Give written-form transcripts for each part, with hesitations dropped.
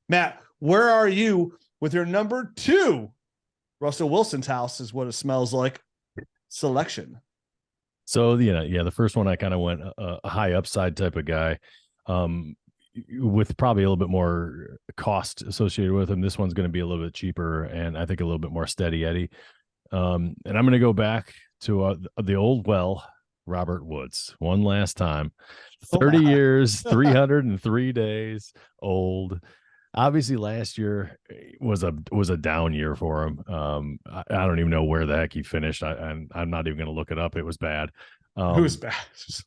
Matt, where are you with your number 2? Russell Wilson's house is what it smells like. Selection. So the first one I kind of went a high upside type of guy, with probably a little bit more cost associated with him. This one's going to be a little bit cheaper, and I think a little bit more steady Eddie. And I'm going to go back to the old Robert Woods, one last time. 30 years, 303 days old. Obviously, last year was a down year for him. I don't even know where the heck he finished. I'm not even going to look it up. It was bad. It was bad.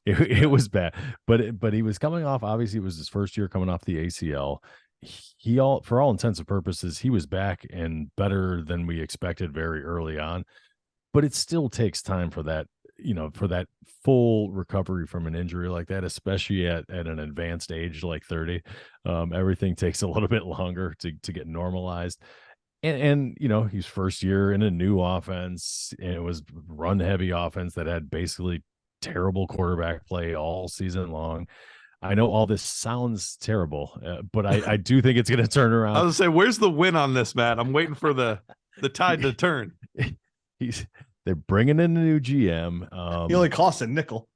It was bad. But he was coming off. Obviously, it was his first year coming off the ACL. For all intents and purposes, he was back and better than we expected very early on. But it still takes time for that, for that full recovery from an injury like that, especially at an advanced age like 30. Everything takes a little bit longer to get normalized. And he's first year in a new offense, and it was run heavy offense that had basically terrible quarterback play all season long. I know all this sounds terrible, but I do think it's going to turn around. I was going to say, where's the win on this, Matt? I'm waiting for the tide to turn. They're bringing in a new GM. He only costs a nickel.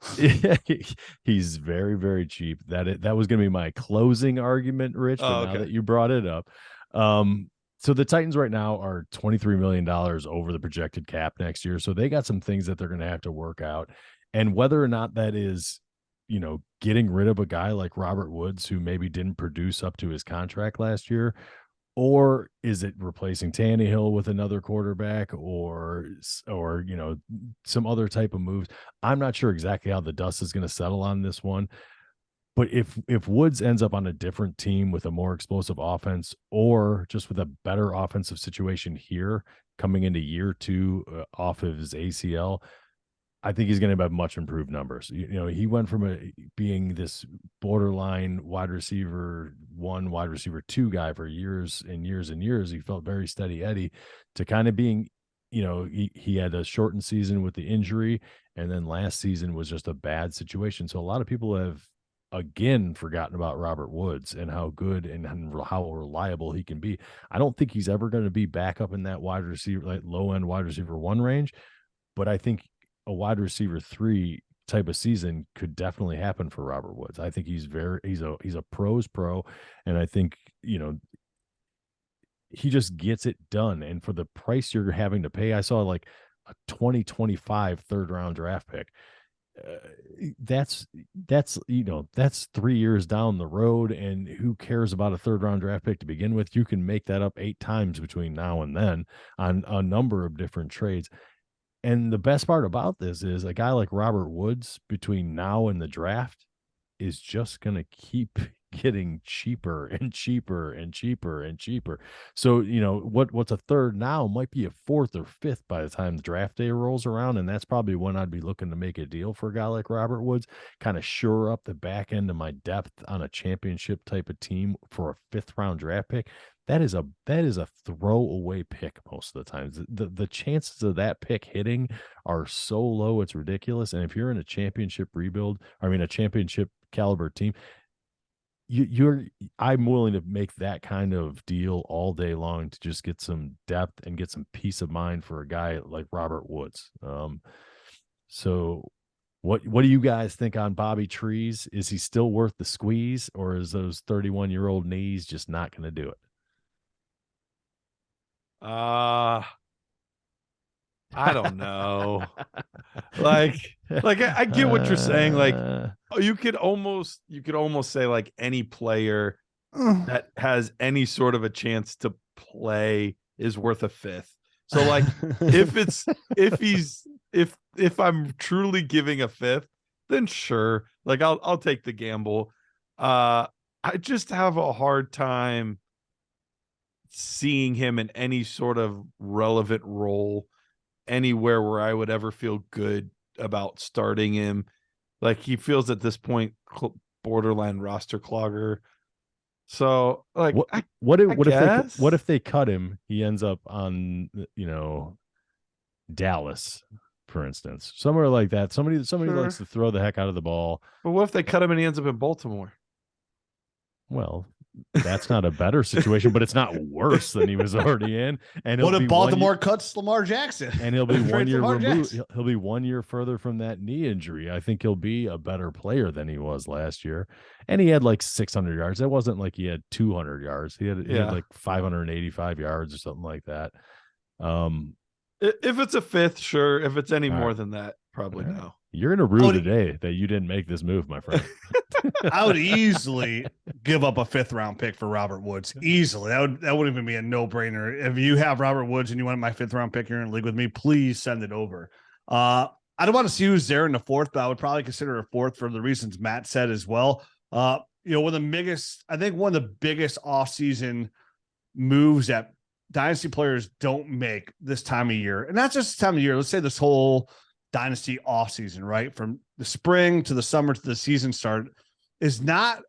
He's very, very cheap. That was going to be my closing argument, Rich. But now that you brought it up, so the Titans right now are $23 million over the projected cap next year. So they got some things that they're going to have to work out, and whether or not that is, getting rid of a guy like Robert Woods, who maybe didn't produce up to his contract last year, or is it replacing Tannehill with another quarterback, or some other type of moves? I'm not sure exactly how the dust is going to settle on this one. But if Woods ends up on a different team with a more explosive offense, or just with a better offensive situation here coming into year 2 off of his ACL, I think he's going to have much improved numbers. He went from being this borderline wide receiver 1, wide receiver 2 guy for years and years and years. He felt very steady Eddie, to kind of being, he had a shortened season with the injury, and then last season was just a bad situation. So a lot of people have again forgotten about Robert Woods and how good and how reliable he can be. I don't think he's ever going to be back up in that wide receiver, like low end wide receiver 1 range, but I think a wide receiver 3 type of season could definitely happen for Robert Woods. I think he's a pro's pro, and I think he just gets it done. And for the price you're having to pay, I saw like a 2025 third round draft pick. That's 3 years down the road, and who cares about a third round draft pick to begin with? You can make that up 8 times between now and then on a number of different trades. And the best part about this is a guy like Robert Woods between now and the draft is just going to keep getting cheaper and cheaper and cheaper and cheaper. So, what's a third now might be a 4th or 5th by the time the draft day rolls around. And that's probably when I'd be looking to make a deal for a guy like Robert Woods, kind of shore up the back end of my depth on a championship type of team for a 5th round draft pick. That is a throwaway pick most of the times. The chances of that pick hitting are so low, it's ridiculous. And if you're in a championship a championship caliber team, I'm willing to make that kind of deal all day long to just get some depth and get some peace of mind for a guy like Robert Woods. So what do you guys think on Bobby Trees? Is he still worth the squeeze, or is those 31-year-old knees just not going to do it? I don't know. I get what you're saying. Like, you could almost say like any player that has any sort of a chance to play is worth a 5th. So like if I'm truly giving a 5th, then sure. Like I'll take the gamble. I just have a hard time seeing him in any sort of relevant role anywhere where I would ever feel good about starting him. Like, he feels at this point borderline roster clogger. So like, what if they cut him? He ends up on Dallas, for instance, somewhere like that. Somebody Sure. likes to throw the heck out of the ball. But what if they cut him and he ends up in Baltimore? Well, That's not a better situation, but it's not worse than he was already in. And what if Baltimore cuts Lamar Jackson? And he'll be 1 year removed. He'll be 1 year further from that knee injury. I think he'll be a better player than he was last year. And he had like 600 yards. It wasn't like he had 200 yards. He had like 585 yards or something like that. If it's a fifth, sure. If it's any more than that, probably no. You're in a rule today that you didn't make this move, my friend. I would easily give up a 5th round pick for Robert Woods. Easily. That would even be a no-brainer. If you have Robert Woods and you want my 5th round pick, you're in a league with me, please send it over. I don't want to see who's there in the 4th, but I would probably consider a 4th for the reasons Matt said as well. One of the biggest offseason moves that dynasty players don't make this time of year, and not just this time of year, let's say this whole dynasty offseason, right? From the spring to the summer to the season start, is not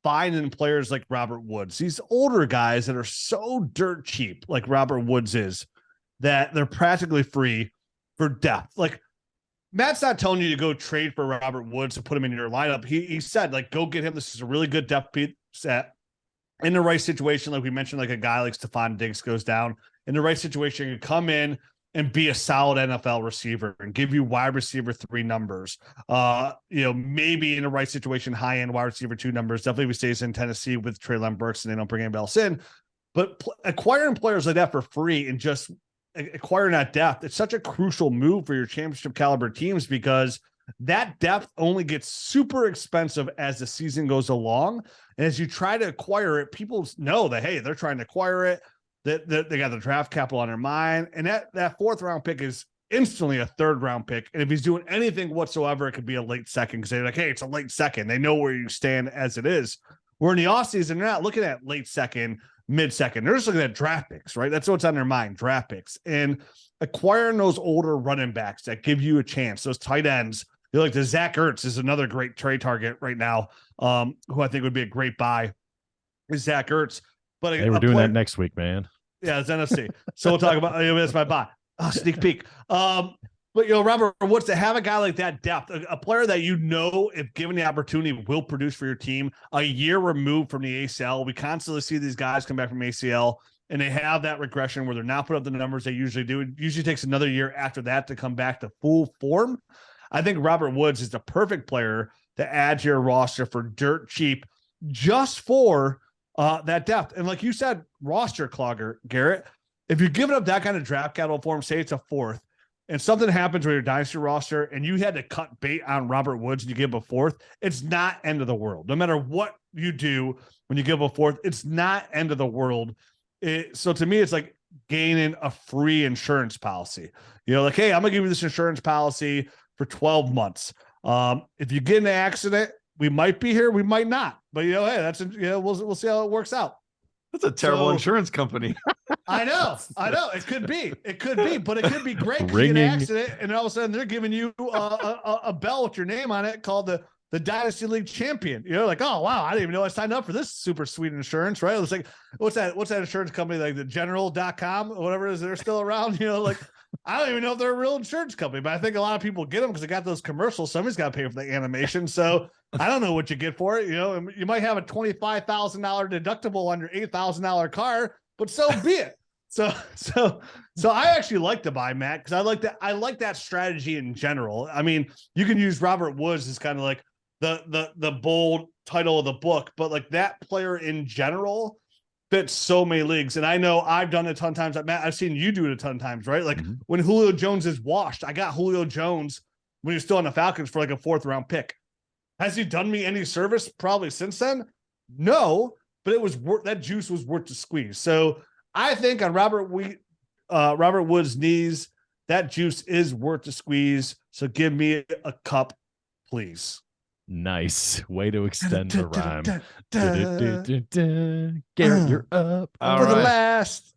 finding players like Robert Woods, these older guys that are so dirt cheap, like Robert Woods is, that they're practically free for depth. Like, Matt's not telling you to go trade for Robert Woods to put him in your lineup. He said, like, go get him. This is a really good depth set in the right situation. Like we mentioned, like a guy like Stephon Diggs goes down in the right situation, you come in and be a solid NFL receiver and give you wide receiver 3 numbers. Maybe in the right situation, high end wide receiver 2 numbers. Definitely if he stays in Tennessee with Treylon Burks and they don't bring anybody else in. But acquiring players like that for free and just acquiring that depth, it's such a crucial move for your championship caliber teams, because that depth only gets super expensive as the season goes along. And as you try to acquire it, people know that, hey, they're trying to acquire it. That they got the draft capital on their mind. And that 4th round pick is instantly a 3rd round pick. And if he's doing anything whatsoever, it could be a late second, because they're like, hey, it's a late second. They know where you stand as it is. We're in the offseason, they're not looking at late second, mid second. They're just looking at draft picks, right? That's what's on their mind, draft picks. And acquiring those older running backs that give you a chance, those tight ends. Like the Zach Ertz is another great trade target right now, who I think would be a great buy, is Zach Ertz. But hey, we're doing that next week, man. Yeah, it's NFC. So we'll talk about that's my buy. Sneak peek. But Robert Woods, to have a guy like that depth, a player that if given the opportunity, will produce for your team, a year removed from the ACL. We constantly see these guys come back from ACL and they have that regression where they're not putting up the numbers they usually do. It usually takes another year after that to come back to full form. I think Robert Woods is the perfect player to add to your roster for dirt cheap, just for that depth. And like you said, roster clogger, Garrett, if you're giving up that kind of draft capital for him, say it's a 4th, and something happens with your dynasty roster and you had to cut bait on Robert Woods and you give a 4th, it's not end of the world. No matter what you do when you give a 4th, it's not end of the world. So to me, it's like gaining a free insurance policy. Like, hey, I'm going to give you this insurance policy for 12 months. If you get in an accident, we might be here, we might not. But hey, that's we'll see how it works out. That's a terrible insurance company. I know. It could be, but it could be great. You get an accident, and all of a sudden they're giving you a bell with your name on it called the Dynasty League champion. Like, oh wow, I didn't even know I signed up for this super sweet insurance, right? It's like, what's that insurance company, like the general.com or whatever it is, they're still around, like. I don't even know if they're a real insurance company, but I think a lot of people get them because they got those commercials. Somebody's got to pay for the animation. So I don't know what you get for it. You might have a $25,000 deductible on your $8,000 car, but so be it. So I actually like to buy, Matt, because I like that strategy in general. I mean, you can use Robert Woods as kind of like the bold title of the book, but like that player in general fits so many leagues. And I know I've done it a ton of times. Matt, I've seen you do it a ton of times, right? Like when Julio Jones is washed, I got Julio Jones when he was still on the Falcons for like a 4th round pick. Has he done me any service probably since then? No, but it was that juice was worth the squeeze. So I think on Robert Woods' knees, that juice is worth the squeeze. So give me a cup, please. Nice way to extend the rhyme. Garrett, you're up. For the last